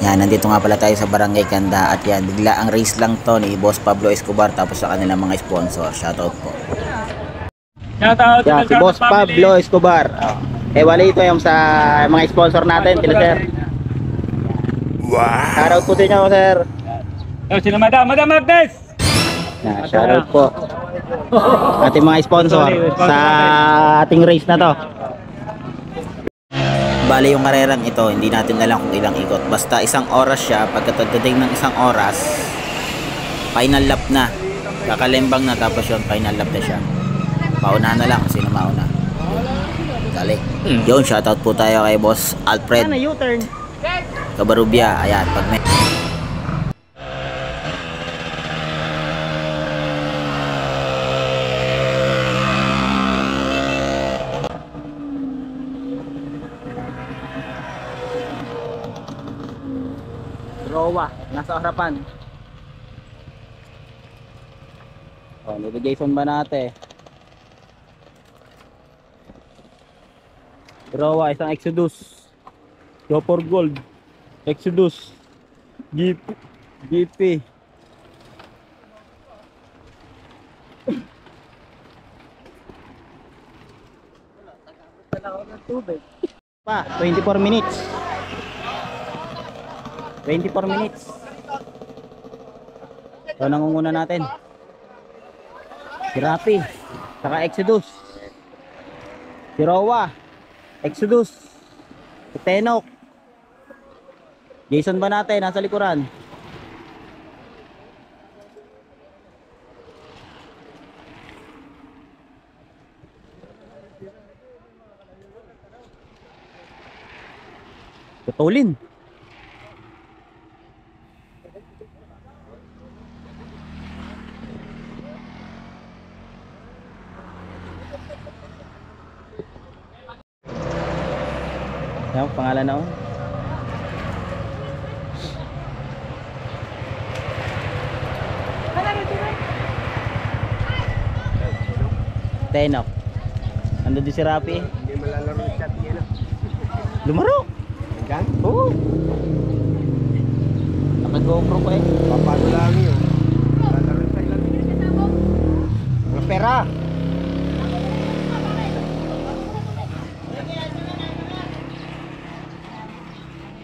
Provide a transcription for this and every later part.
Yan, nandito nga pala tayo sa Barangay Kanda at yan, bigla ang race lang to ni Boss Pablo Escobar tapos sa kanilang mga sponsor. Shoutout po. Shoutout Yeah, si Boss Pablo Escobar. Wala ito yung sa mga sponsor natin, sila sir. Wow! Shoutout po sa inyo, sir. Sila Madam Agnes! Yeah, shoutout po. Ating mga sponsor sa ating race na to. Bale yung karerang ito, hindi natin alam kung ilang ikot. Basta isang oras siya, pagkatadating ng isang oras, final lap na. Kakalimbang na tapos yun, final lap na siya. Paunahan na lang kung sino mauna. Dali. Yun, shoutout po tayo kay Boss Alfred Cabarubia. Ayan, pag may... Rowa, nasa harapan. Navigation ba natin? Rowa, isang Exodus. Go for gold. Exodus. GP. Pa, 24 minutes. 24 minutes. So nangunguna natin si Rapi, saka Exodus, si Rowa, Exodus, si Tenok, Jason ba natin nasa likuran. Tutulin. Yung pangalan na Tenok. Ando di si Rapi. Hindi malalaro ng chat yan. Lumaro. Hanggang? Oo. Naka-GoPro pa eh. Papano lang yun. Malalaro sa ilang. Mga pera.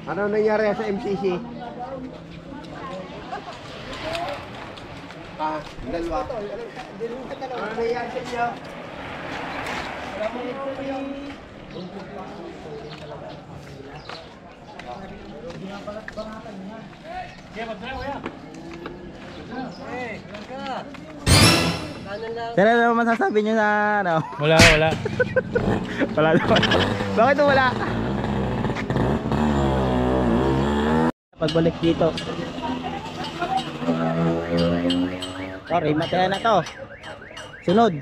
Ano nangyari sa MCC? Dalawa. Ano nangyari sa inyo? Sir, ano masasabi nyo na ano? Wala. Wala naman. Bakit wala? Pagbalik dito. Sorry, mataya na to. Sunod.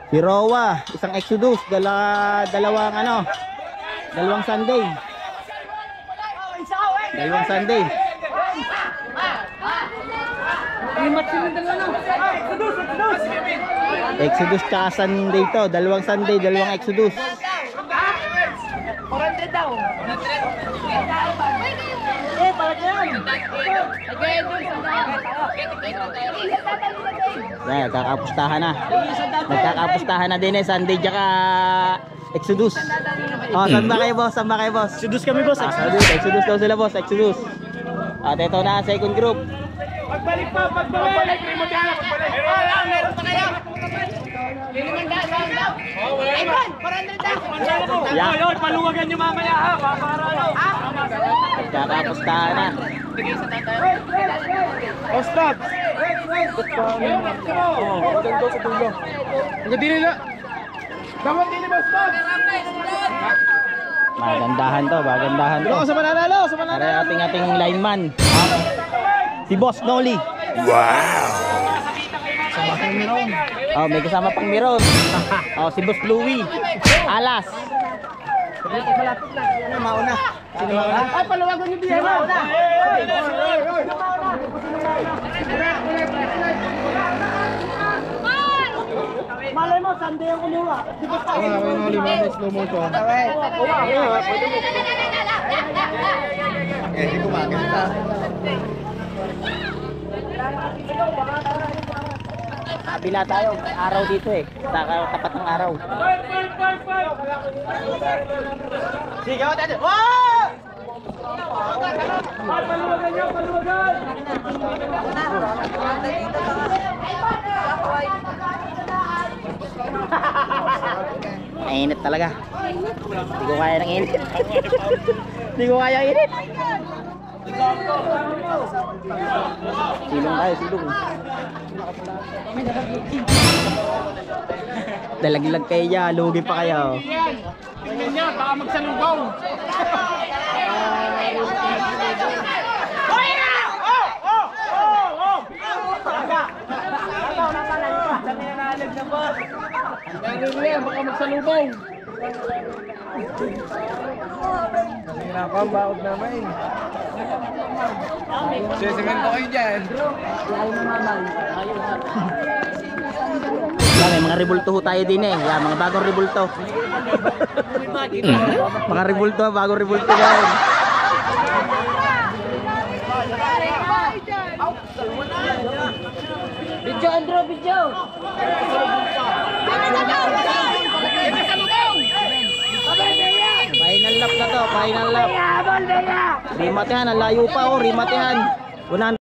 Si Rowa, isang Exodus, dalawang Sunday. Dalawang Sunday. Exodus tsaka Sunday to, dalawang Sunday, dalawang Exodus. 400 daw. Yan, nagkakapustahan na din Sunday tsaka Exodus. Saan ba kayo boss? Exodus kami boss. Exodus daw sila boss, Exodus. At ito na second group. Pagbalik. Remote yan, pagbalik. Meron pa kayo. Lilimandaan daw. Ivan, 400 daw. Yeah. Paluwagan nyo mamaya ha. Nagkakapustahan na. Stop! Maganda sa dulo. Ang dili na. Dapat dili ba stop? Magandahan to. Sa mananalo. Para ating lineman. Si Boss Noli. Wow! May kasama pang Miron. Si Boss Louie. Alas. Malapit na. Sino mauna? Ay, palawagan niyo diyan. Malay mo, Sunday ang kumuha. Di ba tayo? Slow motion. Eh, di kumakita. Kabila tayo, araw dito eh. Tapat ng araw. Sigaw tayo. Wow! Paluwagan nyo, paluwagan! Mainit talaga. Hindi ko kaya ng init. Hindi ko kaya ng init. Silong tayo, silong. Dalaglag kayo dyan, lugi pa kayo. Tingnan nyo, baka magsalubong! Baka magsalubong! Napambaod naman. Sisimento kayo dyan. Yan, may mga rebulto ho tayo din eh. Yan, mga bagong rebulto. Mga rebulto, bagong rebulto yan. Video, Andrew, video! Final lap na to, final lap. Rimatehan, ang layo pa oh, rimatehan. 100.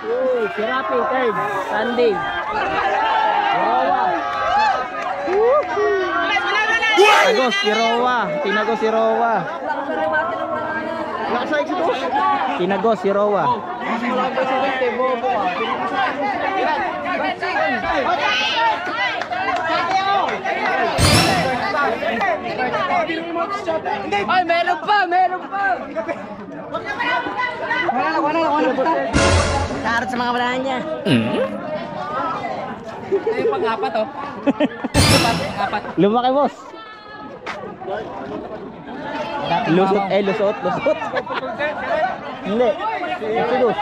Uy, si Rapi, third. Sunday. Rowa. Tinagos si Rowa. Tinagos si Rowa. Tinagos si Rowa. Ay, meron pa, meron pa! Wala na. Karot sa mga balahan niya. Ito yung pang-apat oh. Apat. Lumaki, boss. Lusot, lusot. Hindi. Exodus.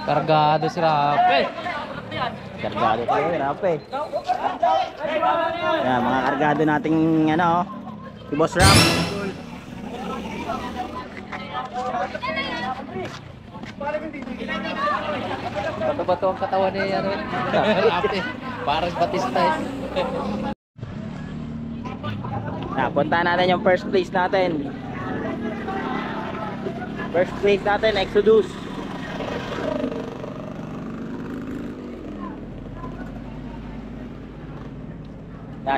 Kargado si Rape. Kargado tayo, Rape. Yan, mga kargado nating ano, si Boss Rap. Bato-bato ang katawan ni ano, Rape. Parang Batista eh. Puntahan natin yung first place natin. First place natin, Exodus.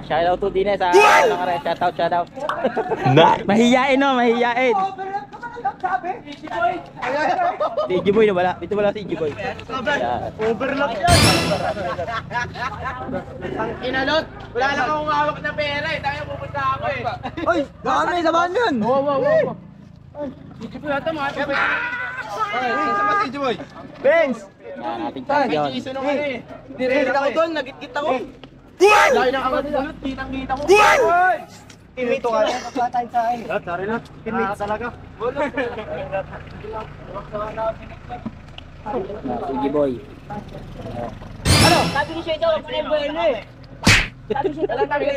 Shout out to Dines ha. Shout out. Mahiyain no, mahiyain. Si Ijiboy na wala. Dito wala si Ijiboy. Overlock yan. Ang inalot, wala lang akong hawak na pera eh. Tayo pupunta ako eh. Oy, baka may sabahan yun. Wow. Ijiboy ata mga Ay, sama si Joy. Benz! Yan ating champion. Iso nung ano eh. Nakita ko doon, nagkit ako. Laki ng kamay nila. Kitang-kita ko. Pinito ka. Sorry na. Pinito talaga. Si Ijiboy. Ano? Sabi ni Shea daw, ano eh. Sabi ni Shea daw kasi.